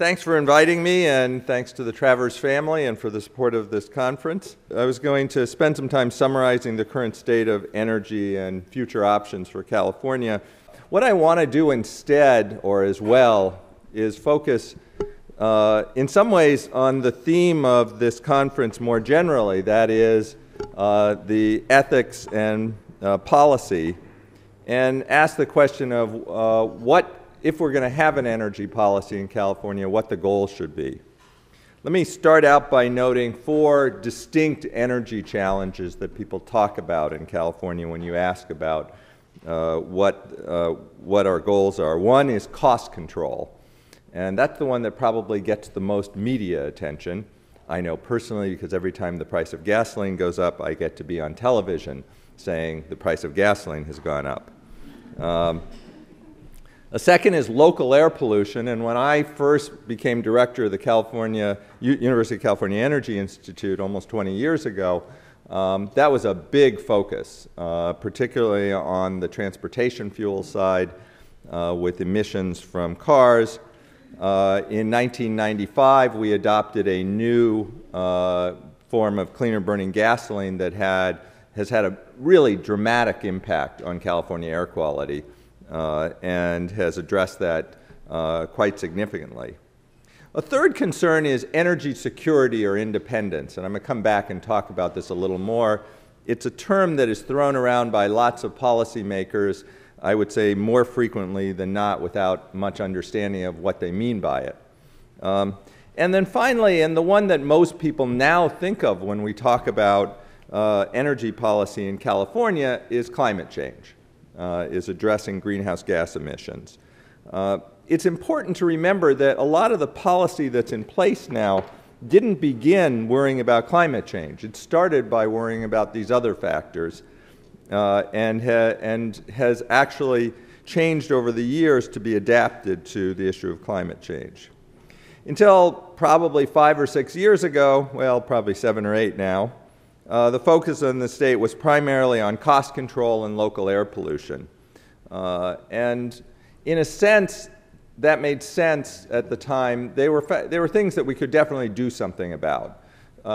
Thanks for inviting me, and thanks to the Travers family and for the support of this conference. I was going to spend some time summarizing the current state of energy and future options for California. What I want to do instead, or as well, is focus in some ways on the theme of this conference more generally, that is the ethics and policy, and ask the question of what, if we're going to have an energy policy in California, what the goals should be. Let me start out by noting 4 distinct energy challenges that people talk about in California when you ask about what our goals are. One is cost control, and that's the one that probably gets the most media attention. I know personally, because every time the price of gasoline goes up, I get to be on television saying the price of gasoline has gone up. A second is local air pollution, and when I first became director of the University of California Energy Institute almost 20 years ago, that was a big focus, particularly on the transportation fuel side with emissions from cars. In 1995, we adopted a new form of cleaner burning gasoline that has had a really dramatic impact on California air quality. And has addressed that quite significantly. A third concern is energy security or independence, and I'm going to come back and talk about this a little more. It's a term that is thrown around by lots of policymakers, I would say more frequently than not, without much understanding of what they mean by it. And then finally, and the one that most people now think of when we talk about energy policy in California, is climate change. Is addressing greenhouse gas emissions. It's important to remember that a lot of the policy that's in place now didn't begin worrying about climate change. It started by worrying about these other factors and has actually changed over the years to be adapted to the issue of climate change. Until probably 5 or 6 years ago, well, probably 7 or 8 now, the focus in the state was primarily on cost control and local air pollution. And in a sense, that made sense at the time. They were things that we could definitely do something about.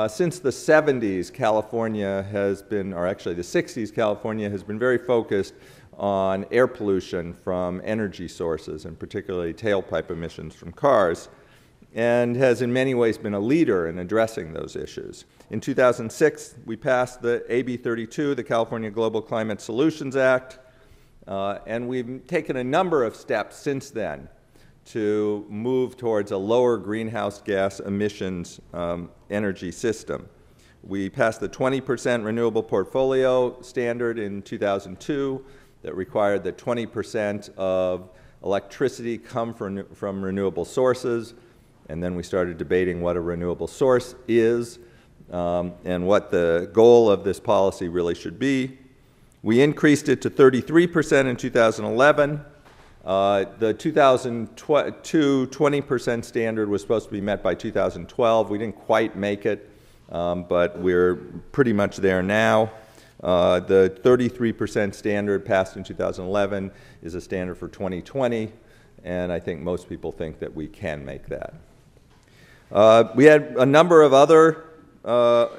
Since the 70s, California has been, or actually the 60s, California has been very focused on air pollution from energy sources, and particularly tailpipe emissions from cars, and has in many ways been a leader in addressing those issues. In 2006, we passed the AB 32, the California Global Climate Solutions Act, and we've taken a number of steps since then to move towards a lower greenhouse gas emissions energy system. We passed the 20% renewable portfolio standard in 2002 that required that 20% of electricity come from renewable sources. And then we started debating what a renewable source is and what the goal of this policy really should be. We increased it to 33% in 2011. The 2002 20% standard was supposed to be met by 2012. We didn't quite make it, but we're pretty much there now. The 33% standard passed in 2011 is a standard for 2020, and I think most people think that we can make that. We had a number of other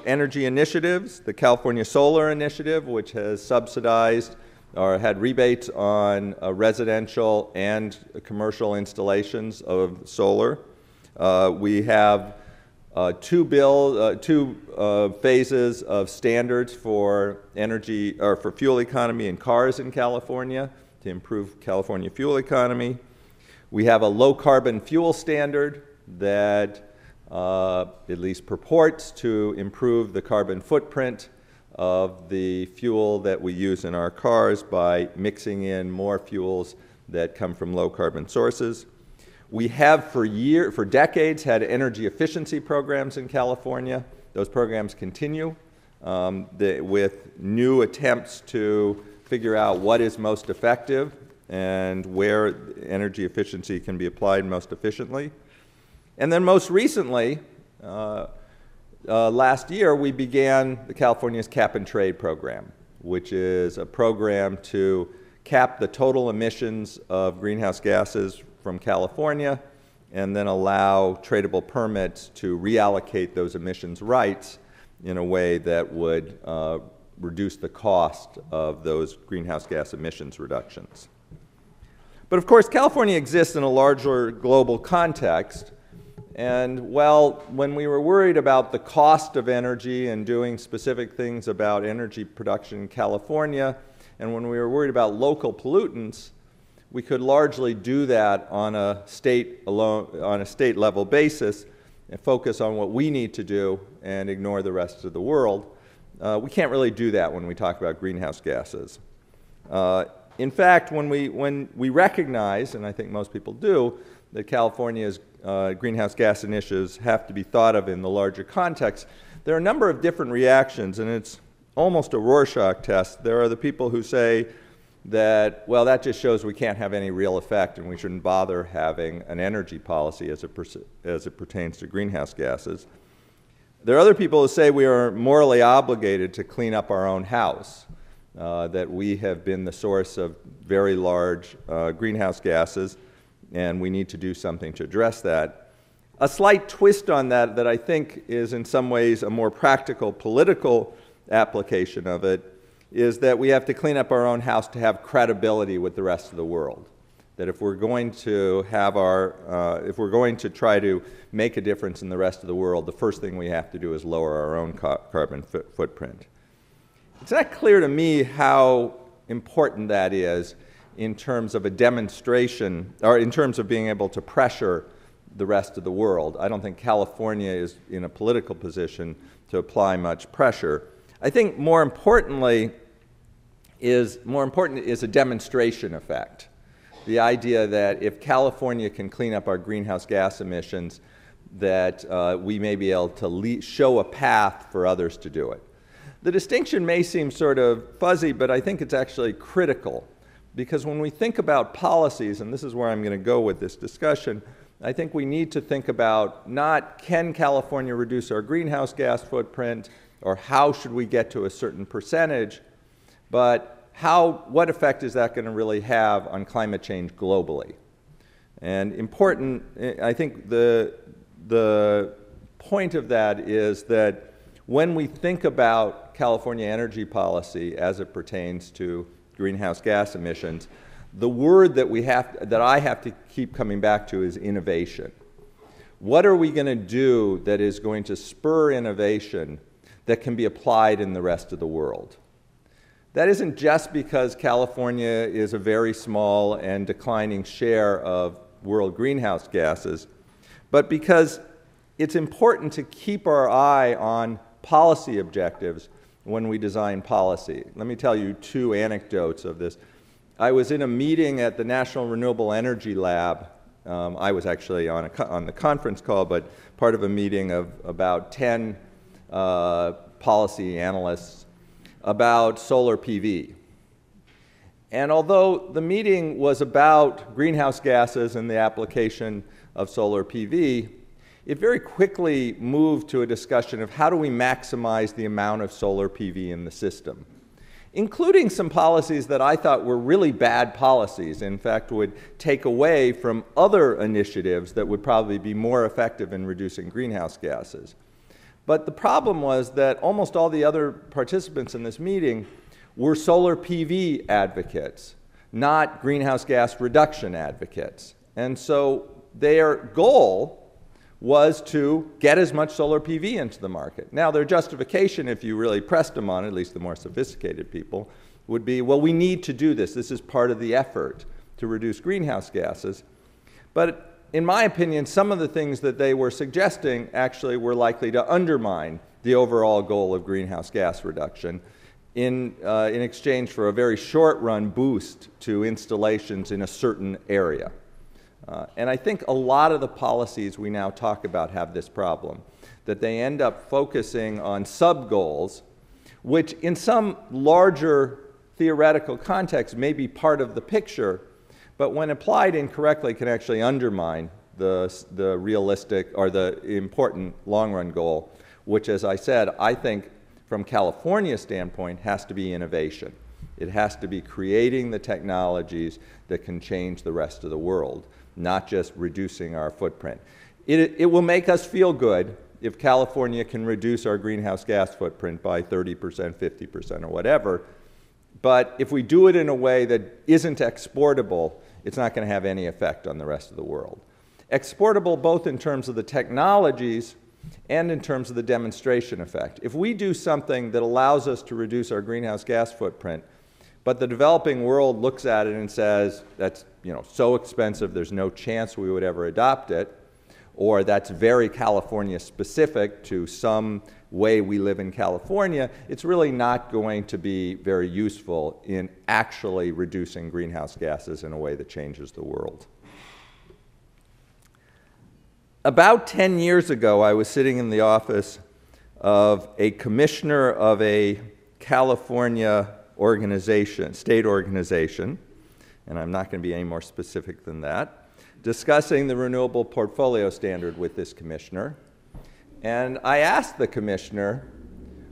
energy initiatives. The California Solar Initiative, which has subsidized or had rebates on residential and commercial installations of solar. We have two phases of standards for energy or for fuel economy in cars in California to improve California fuel economy. We have a low carbon fuel standard that at least purports to improve the carbon footprint of the fuel that we use in our cars by mixing in more fuels that come from low carbon sources. We have for decades had energy efficiency programs in California. Those programs continue with new attempts to figure out what is most effective and where energy efficiency can be applied most efficiently. And then most recently, last year, we began the California's Cap and Trade program, which is a program to cap the total emissions of greenhouse gases from California and then allow tradable permits to reallocate those emissions rights in a way that would reduce the cost of those greenhouse gas emissions reductions. But of course, California exists in a larger global context. And well, when we were worried about the cost of energy and doing specific things about energy production in California, and when we were worried about local pollutants, we could largely do that on a state level basis and focus on what we need to do and ignore the rest of the world. We can't really do that when we talk about greenhouse gases. In fact, when we recognize, and I think most people do, that California's greenhouse gas emissions have to be thought of in the larger context, there are a number of different reactions, and it's almost a Rorschach test. There are the people who say that, well, that just shows we can't have any real effect and we shouldn't bother having an energy policy as it pertains to greenhouse gases. There are other people who say we are morally obligated to clean up our own house, that we have been the source of very large greenhouse gases, and we need to do something to address that. A slight twist on that that I think is in some ways a more practical political application of it is that we have to clean up our own house to have credibility with the rest of the world. That if we're going to have if we're going to try to make a difference in the rest of the world, the first thing we have to do is lower our own carbon footprint. It's not clear to me how important that is in terms of a demonstration, or in terms of being able to pressure the rest of the world. I don't think California is in a political position to apply much pressure. I think more important is a demonstration effect. The idea that if California can clean up our greenhouse gas emissions, that we may be able to show a path for others to do it. The distinction may seem sort of fuzzy, but I think it's actually critical. Because when we think about policies, and this is where I'm going to go with this discussion, I think we need to think about not can California reduce our greenhouse gas footprint, or how should we get to a certain percentage, but what effect is that going to really have on climate change globally? And important, I think the point of that is that when we think about California energy policy as it pertains to greenhouse gas emissions, the word that I have to keep coming back to is innovation. What are we going to do that is going to spur innovation that can be applied in the rest of the world? That isn't just because California is a very small and declining share of world greenhouse gases, but because it's important to keep our eye on policy objectives when we design policy. Let me tell you two anecdotes of this. I was in a meeting at the National Renewable Energy Lab. I was actually on the conference call, but part of a meeting of about 10 policy analysts about solar PV. And although the meeting was about greenhouse gases and the application of solar PV, it very quickly moved to a discussion of how do we maximize the amount of solar PV in the system, including some policies that I thought were really bad policies, in fact would take away from other initiatives that would probably be more effective in reducing greenhouse gases. But the problem was that almost all the other participants in this meeting were solar PV advocates, not greenhouse gas reduction advocates. And so their goal was to get as much solar PV into the market. Now, their justification, if you really pressed them on it, at least the more sophisticated people, would be, well, we need to do this. This is part of the effort to reduce greenhouse gases. But in my opinion, some of the things that they were suggesting actually were likely to undermine the overall goal of greenhouse gas reduction in exchange for a very short-run boost to installations in a certain area. And I think a lot of the policies we now talk about have this problem, that they end up focusing on sub-goals, which in some larger theoretical context may be part of the picture, but when applied incorrectly can actually undermine the realistic or the important long-run goal, which, as I said, I think from California's standpoint has to be innovation. It has to be creating the technologies that can change the rest of the world, not just reducing our footprint. It will make us feel good if California can reduce our greenhouse gas footprint by 30%, 50%, or whatever. But if we do it in a way that isn't exportable, it's not going to have any effect on the rest of the world. Exportable both in terms of the technologies and in terms of the demonstration effect. If we do something that allows us to reduce our greenhouse gas footprint, but the developing world looks at it and says, that's so expensive, there's no chance we would ever adopt it, or that's very California specific to some way we live in California, it's really not going to be very useful in actually reducing greenhouse gases in a way that changes the world. About 10 years ago, I was sitting in the office of a commissioner of a California organization, state organization, and I'm not going to be any more specific than that, discussing the renewable portfolio standard with this commissioner. And I asked the commissioner,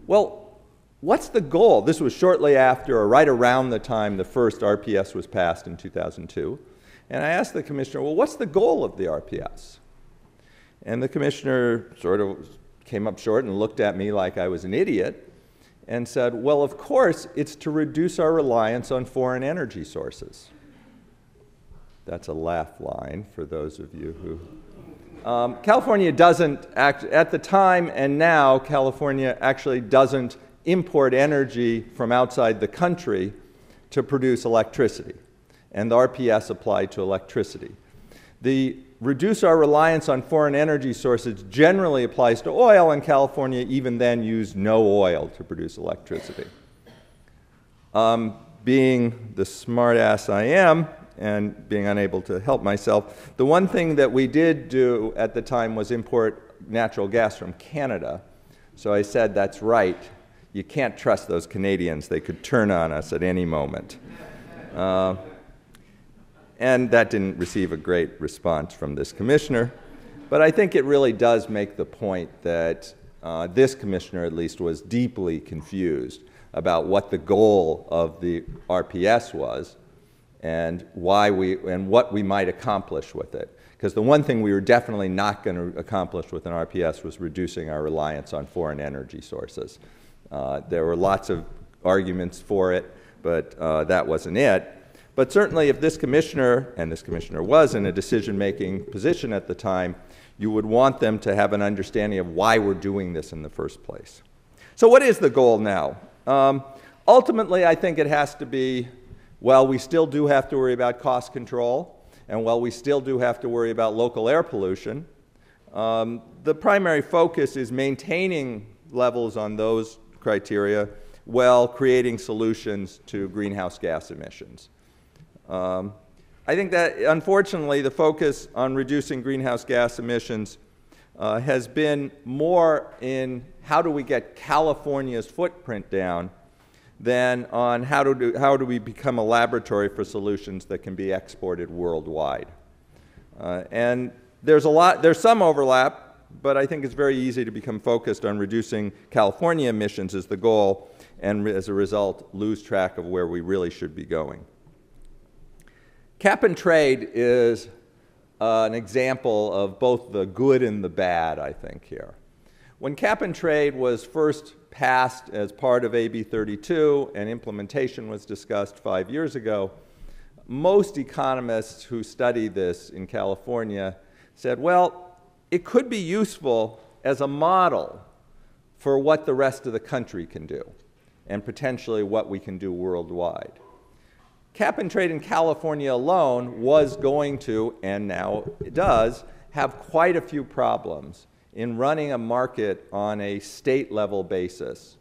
well, what's the goal? This was shortly after, or right around the time the first RPS was passed in 2002. And I asked the commissioner, well, what's the goal of the RPS? And the commissioner sort of came up short and looked at me like I was an idiot and said, well, of course, it's to reduce our reliance on foreign energy sources. That's a laugh line for those of you who... California doesn't, at the time and now, California actually doesn't import energy from outside the country to produce electricity. And the RPS applied to electricity. The reduce our reliance on foreign energy sources generally applies to oil, and California even then used no oil to produce electricity. Being the smart ass I am, and being unable to help myself, the one thing that we did do at the time was import natural gas from Canada. So I said, that's right, you can't trust those Canadians. They could turn on us at any moment. And that didn't receive a great response from this commissioner. But I think it really does make the point that this commissioner, at least, was deeply confused about what the goal of the RPS was and what we might accomplish with it. Because the one thing we were definitely not going to accomplish with an RPS was reducing our reliance on foreign energy sources. There were lots of arguments for it, but that wasn't it. But certainly if this commissioner, and this commissioner was in a decision-making position at the time, you would want them to have an understanding of why we're doing this in the first place. So what is the goal now? Ultimately, I think it has to be, well, we still do have to worry about cost control, and while we still do have to worry about local air pollution, the primary focus is maintaining levels on those criteria while creating solutions to greenhouse gas emissions. I think that, unfortunately, the focus on reducing greenhouse gas emissions has been more in how do we get California's footprint down than on how do we become a laboratory for solutions that can be exported worldwide. And there's some overlap, but I think it's very easy to become focused on reducing California emissions as the goal, and as a result, lose track of where we really should be going. Cap and trade is an example of both the good and the bad, I think, here. When cap and trade was first passed as part of AB 32 and implementation was discussed 5 years ago, most economists who study this in California said, well, it could be useful as a model for what the rest of the country can do and potentially what we can do worldwide. Cap and trade in California alone was going to, and now it does, have quite a few problems in running a market on a state-level basis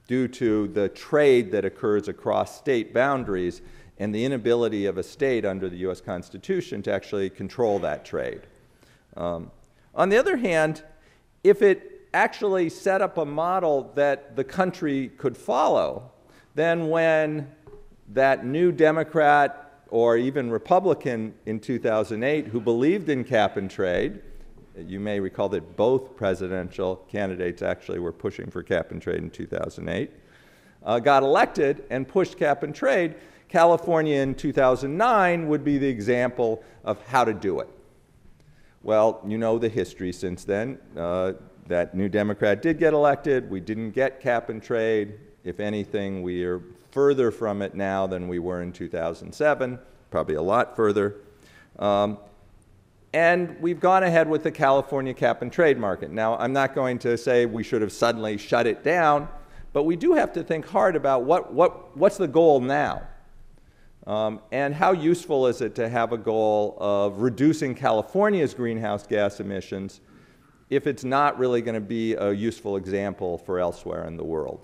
due to the trade that occurs across state boundaries and the inability of a state under the US Constitution to actually control that trade. On the other hand, if it actually set up a model that the country could follow, then when that new Democrat or even Republican in 2008 who believed in cap and trade, you may recall that both presidential candidates actually were pushing for cap and trade in 2008, got elected and pushed cap and trade, California in 2009 would be the example of how to do it. Well, you know the history since then. That New Democrat did get elected. We didn't get cap and trade. If anything, we are further from it now than we were in 2007, probably a lot further. And we've gone ahead with the California cap and trade market. Now, I'm not going to say we should have suddenly shut it down, but we do have to think hard about what's the goal now. And how useful is it to have a goal of reducing California's greenhouse gas emissions if it's not really going to be a useful example for elsewhere in the world?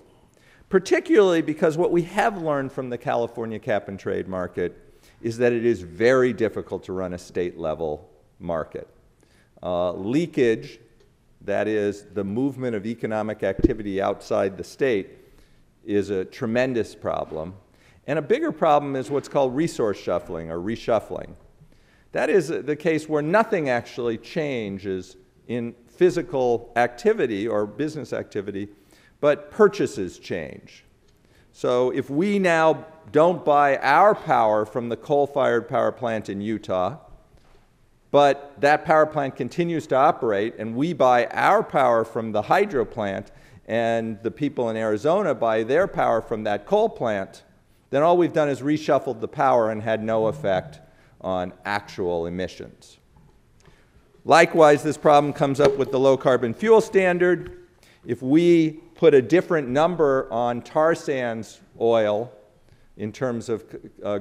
Particularly because what we have learned from the California cap and trade market is that it is very difficult to run a state-level market. Leakage, that is the movement of economic activity outside the state, is a tremendous problem. And a bigger problem is what's called resource shuffling or reshuffling. That is the case where nothing actually changes in physical activity or business activity, but purchases change. So if we now don't buy our power from the coal-fired power plant in Utah, but that power plant continues to operate and we buy our power from the hydro plant and the people in Arizona buy their power from that coal plant, then all we've done is reshuffled the power and had no effect on actual emissions. Likewise, this problem comes up with the low carbon fuel standard. If we put a different number on tar sands oil in terms of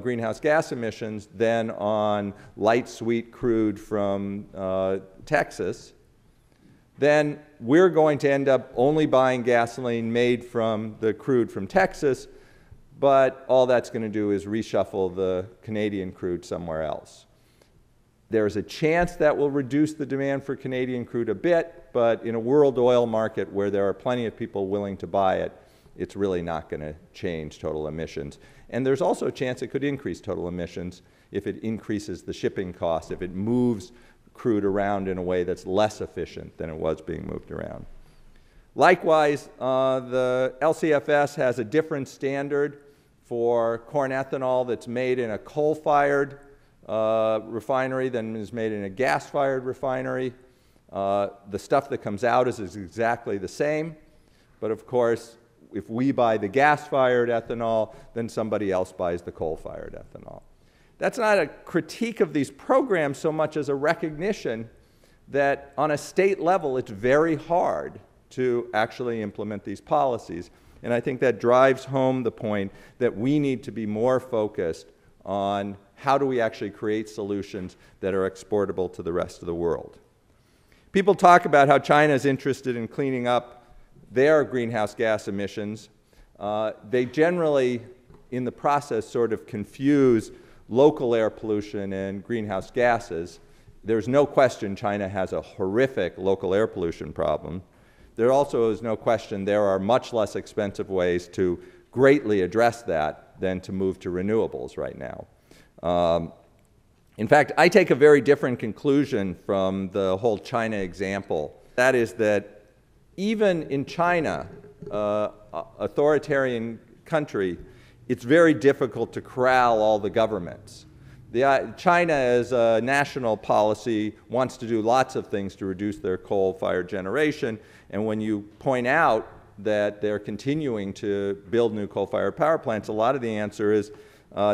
greenhouse gas emissions than on light sweet crude from Texas, then we're going to end up only buying gasoline made from the crude from Texas, but all that's going to do is reshuffle the Canadian crude somewhere else. There's a chance that will reduce the demand for Canadian crude a bit, but in a world oil market where there are plenty of people willing to buy it, it's really not going to change total emissions. And there's also a chance it could increase total emissions if it increases the shipping cost, if it moves crude around in a way that's less efficient than it was being moved around. Likewise, the LCFS has a different standard for corn ethanol that's made in a coal-fired refinery than is made in a gas-fired refinery. The stuff that comes out is exactly the same, but of course, if we buy the gas-fired ethanol, then somebody else buys the coal-fired ethanol. That's not a critique of these programs so much as a recognition that on a state level, it's very hard to actually implement these policies. And I think that drives home the point that we need to be more focused on how do we actually create solutions that are exportable to the rest of the world. People talk about how China is interested in cleaning up their greenhouse gas emissions. They generally, in the process, sort of confuse local air pollution and greenhouse gases. There's no question China has a horrific local air pollution problem. There also is no question there are much less expensive ways to greatly address that than to move to renewables right now. In fact, I take a very different conclusion from the whole China example. That is that even in China, authoritarian country, it's very difficult to corral all the governments. China, as a national policy, wants to do lots of things to reduce their coal-fired generation, and when you point out that they're continuing to build new coal-fired power plants, a lot of the answer is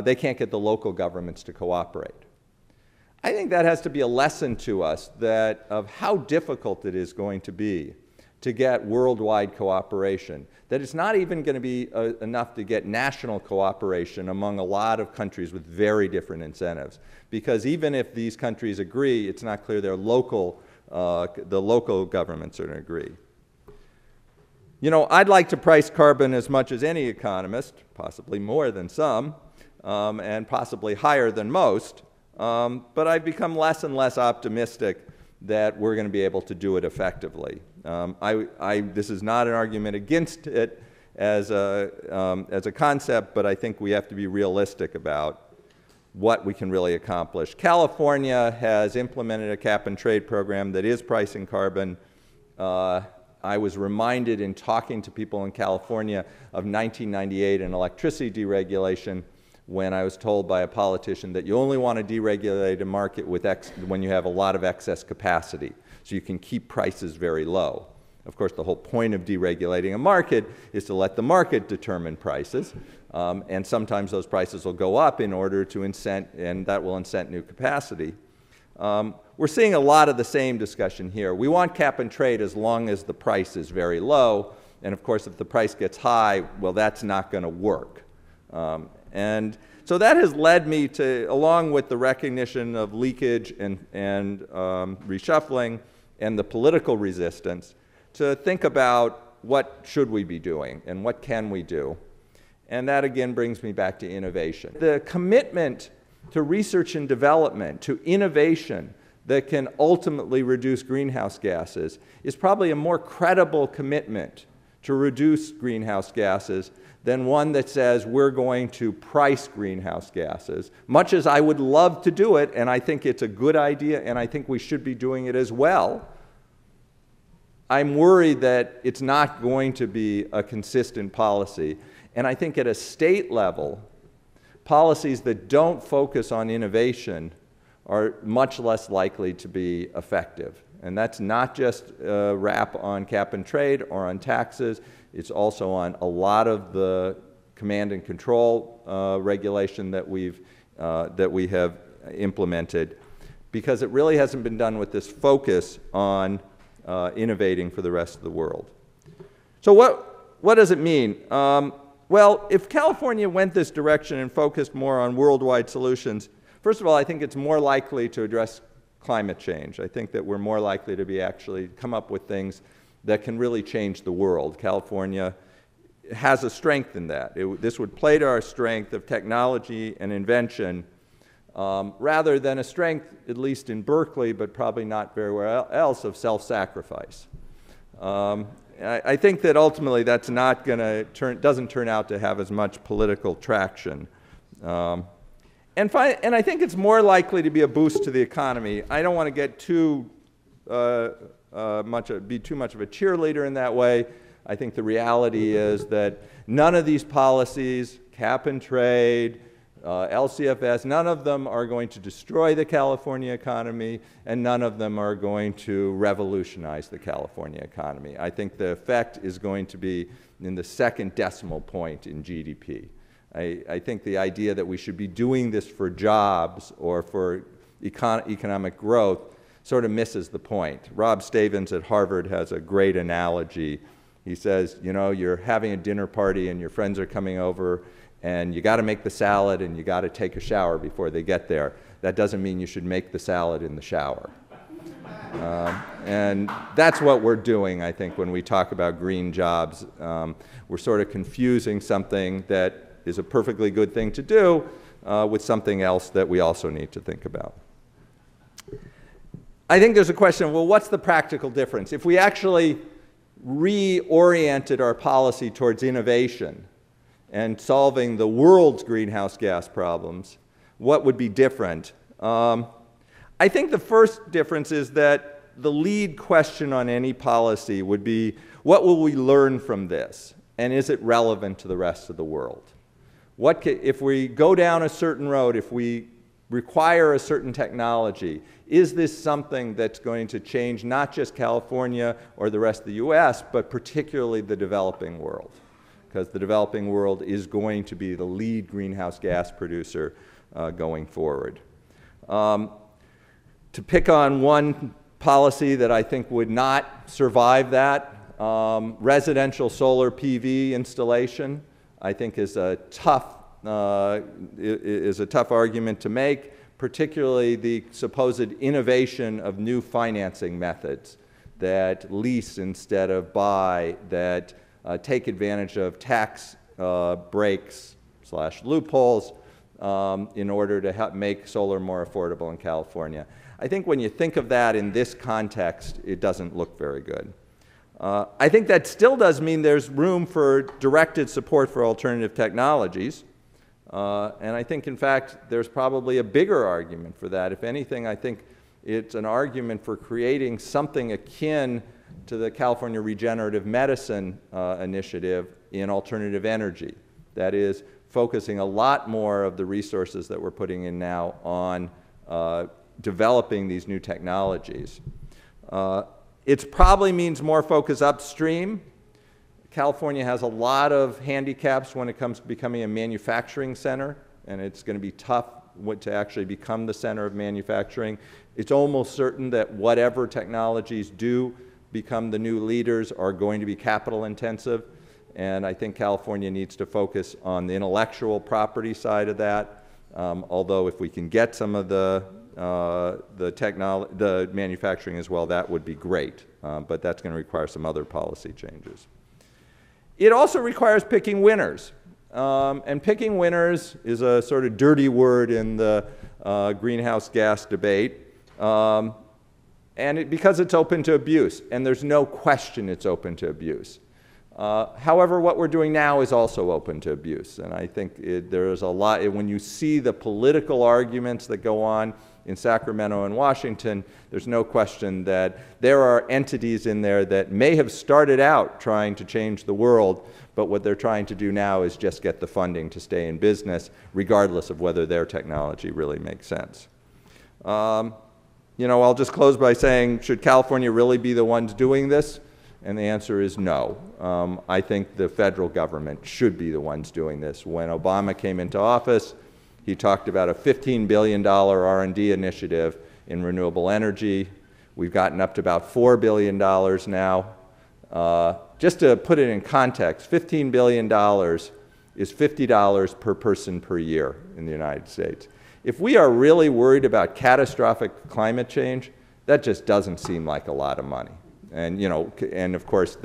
they can't get the local governments to cooperate. I think that has to be a lesson to us of how difficult it is going to be to get worldwide cooperation, that it's not even going to be enough to get national cooperation among a lot of countries with very different incentives. Because even if these countries agree, it's not clear the local governments are going to agree. You know, I'd like to price carbon as much as any economist, possibly more than some, and possibly higher than most, but I've become less and less optimistic that we're going to be able to do it effectively. This is not an argument against it as a concept, but I think we have to be realistic about what we can really accomplish. California has implemented a cap-and-trade program that is pricing carbon. I was reminded in talking to people in California of 1998 and electricity deregulation, when I was told by a politician that you only want to deregulate a market with when you have a lot of excess capacity, so you can keep prices very low. Of course, the whole point of deregulating a market is to let the market determine prices, and sometimes those prices will go up in order to incent, and that will incent new capacity. We're seeing a lot of the same discussion here. We want cap and trade as long as the price is very low, and of course, if the price gets high, well, that's not going to work. And so that has led me to, along with the recognition of leakage and reshuffling and the political resistance, to think about what should we be doing and what can we do. And that again brings me back to innovation. The commitment to research and development, to innovation that can ultimately reduce greenhouse gases is probably a more credible commitment to reduce greenhouse gases than one that says we're going to price greenhouse gases. Much as I would love to do it, and I think it's a good idea, and I think we should be doing it as well, I'm worried that it's not going to be a consistent policy. And I think at a state level, policies that don't focus on innovation are much less likely to be effective. And that's not just a rap on cap and trade or on taxes. It's also on a lot of the command and control regulation that we have implemented, because it really hasn't been done with this focus on innovating for the rest of the world. So what does it mean? Well, if California went this direction and focused more on worldwide solutions, first of all, I think it's more likely to address climate change. I think that we're more likely to be actually come up with things that can really change the world. California has a strength in that. This would play to our strength of technology and invention rather than a strength, at least in Berkeley, but probably not very well else, of self-sacrifice. I think that ultimately that's not going to doesn't turn out to have as much political traction. And I think it's more likely to be a boost to the economy. I don't want to get too be too much of a cheerleader in that way. I think the reality is that none of these policies, cap and trade, LCFS, none of them are going to destroy the California economy, and none of them are going to revolutionize the California economy. I think the effect is going to be in the second decimal point in GDP. I think the idea that we should be doing this for jobs or for economic growth sort of misses the point. Rob Stavins at Harvard has a great analogy. He says, you know, you're having a dinner party and your friends are coming over, and you got to make the salad and you got to take a shower before they get there. That doesn't mean you should make the salad in the shower. And that's what we're doing, I think, when we talk about green jobs. We're sort of confusing something that is a perfectly good thing to do with something else that we also need to think about. I think there's a question, well, what's the practical difference? If we actually reoriented our policy towards innovation and solving the world's greenhouse gas problems, what would be different? I think the first difference is that the lead question on any policy would be, what will we learn from this? And is it relevant to the rest of the world? If we go down a certain road, if we require a certain technology, is this something that's going to change not just California or the rest of the US, but particularly the developing world? Because the developing world is going to be the lead greenhouse gas producer going forward. To pick on one policy that I think would not survive that, residential solar PV installation, I think is a tough argument to make, particularly the supposed innovation of new financing methods that lease instead of buy, that take advantage of tax breaks / loopholes in order to make solar more affordable in California. I think when you think of that in this context, it doesn't look very good. I think that still does mean there's room for directed support for alternative technologies. And I think, in fact, there's probably a bigger argument for that. If anything, I think it's an argument for creating something akin to the California Regenerative Medicine Initiative in alternative energy. That is, focusing a lot more of the resources that we're putting in now on developing these new technologies. It probably means more focus upstream. California has a lot of handicaps when it comes to becoming a manufacturing center, and it's going to be tough to actually become the center of manufacturing. It's almost certain that whatever technologies do become the new leaders are going to be capital intensive, and I think California needs to focus on the intellectual property side of that, although if we can get some of the manufacturing as well, that would be great, but that's going to require some other policy changes. It also requires picking winners. And picking winners is a sort of dirty word in the greenhouse gas debate, because it's open to abuse, and there's no question it's open to abuse. However, what we're doing now is also open to abuse, and I think there's a lot, when you see the political arguments that go on in Sacramento and Washington, there's no question that there are entities in there that may have started out trying to change the world, but what they're trying to do now is just get the funding to stay in business, regardless of whether their technology really makes sense. You know, I'll just close by saying, should California really be the ones doing this? And the answer is no. I think the federal government should be the ones doing this. When Obama came into office, he talked about a $15 billion R&D initiative in renewable energy. We've gotten up to about $4 billion now. Just to put it in context, $15 billion is $50 per person per year in the United States. If we are really worried about catastrophic climate change, that just doesn't seem like a lot of money. And, you know, and of course,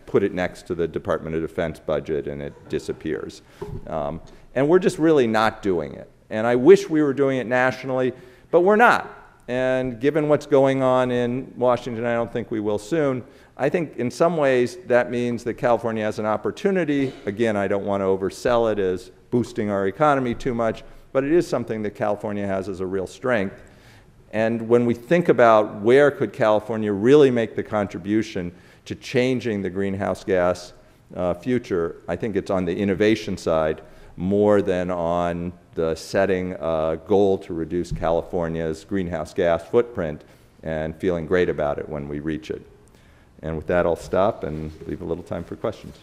put it next to the Department of Defense budget and it disappears. And we're just really not doing it. And I wish we were doing it nationally, but we're not. And given what's going on in Washington, I don't think we will soon. I think in some ways that means that California has an opportunity. Again, I don't want to oversell it as boosting our economy too much, but it is something that California has as a real strength. And when we think about where could California really make the contribution to changing the greenhouse gas future, I think it's on the innovation side more than on the setting a goal to reduce California's greenhouse gas footprint and feeling great about it when we reach it. And with that, I'll stop and leave a little time for questions.